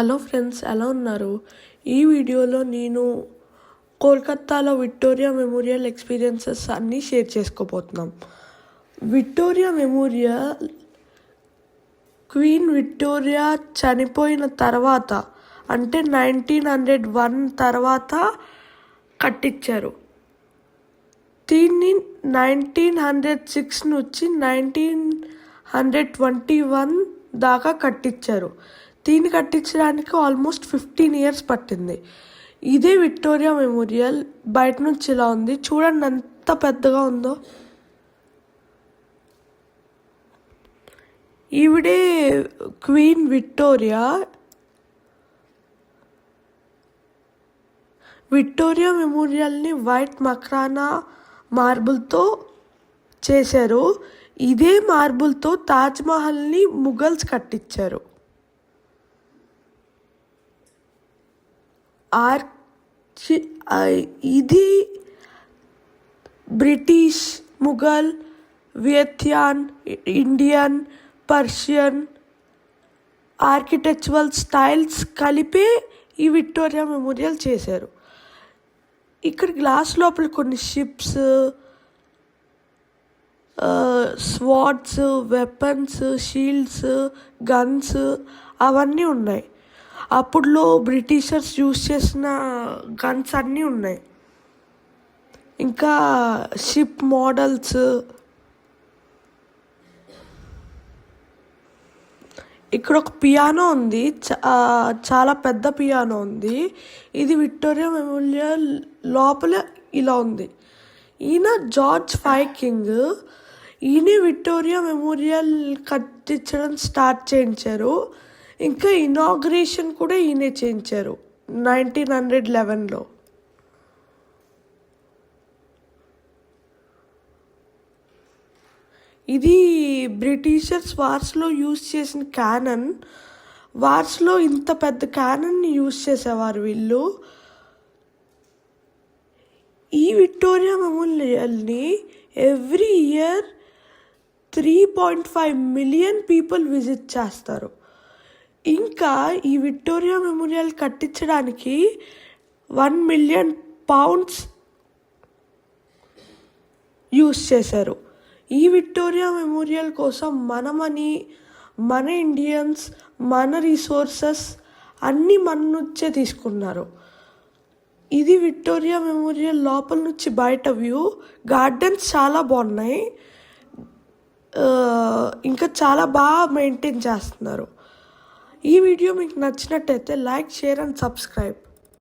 Hello friends, ఎలా ఉన్నారు? ఈ వీడియోలో నేను కోల్కతాలో విక్టోరియా మెమోరియల్ ఎక్స్పీరియన్సెస్ అన్నీ షేర్ చేసుకోబోతున్నాం. విక్టోరియా మెమోరియల్ క్వీన్ విక్టోరియా చనిపోయిన తర్వాత అంటే 1901 తర్వాత కట్టించారు. దీన్ని 1906 నుంచి 1921 దాకా కట్టించారు. దీన్ని కట్టించడానికి ఆల్మోస్ట్ 15 years పట్టింది. ఇదే విక్టోరియా మెమోరియల్ బయట నుంచి ఇలా ఉంది. చూడండి ఎంత పెద్దగా ఉందో. ఈవిడే క్వీన్ విక్టోరియా. విక్టోరియా మెమోరియల్ని వైట్ మక్రానా మార్బుల్తో చేశారు. ఇదే మార్బుల్తో తాజ్మహల్ని ముఘల్స్ కట్టించారు. ఇది British, Mughal, Vietnam, Indian, Persian architectural styles కలిపే ఈ విక్టోరియా మెమోరియల్ చేశారు. ఇక్కడ గ్లాస్ లోపల కొన్ని ships, swords, weapons, shields, guns అవన్నీ ఉన్నాయి. అప్పుడులో బ్రిటిషర్స్ యూజ్ చేసిన గన్స్ అన్నీ ఉన్నాయి. ఇంకా షిప్ మోడల్స్. ఇక్కడ ఒక పియానో ఉంది, చాలా పెద్ద పియానో ఉంది. ఇది విక్టోరియా మెమోరియల్ లోపల ఇలా ఉంది. ఈయన జార్జ్ కింగ్. ఈయనే విక్టోరియా మెమోరియల్ కట్టించడం స్టార్ట్ చేయించారు. ఇంకా ఇనాగ్రేషన్ కూడా ఈయనే చేయించారు 1911లో. ఇది బ్రిటిషర్స్ వార్స్లో యూజ్ చేసిన క్యానన్. వార్స్లో ఇంత పెద్ద క్యానన్ని యూజ్ చేసేవారు వీళ్ళు. ఈ విక్టోరియా మెమోరియల్ని every year 3.5 million people visit చేస్తారు. ఇంకా ఈ విక్టోరియా మెమోరియల్ కట్టించడానికి 1 million pounds యూజ్ చేశారు. ఈ విక్టోరియా మెమోరియల్ కోసం మన మనీ, మన ఇండియన్స్, మన రిసోర్సెస్ అన్నీ మన నుంచే తీసుకున్నారు. ఇది విక్టోరియా మెమోరియల్ లోపల నుంచి బయట వ్యూ. గార్డెన్స్ చాలా బాగున్నాయి. ఇంకా చాలా బాగా మెయింటైన్ చేస్తున్నారు. ఈ వీడియో మీకు నచ్చినట్టయితే లైక్, షేర్ అండ్ సబ్స్క్రైబ్.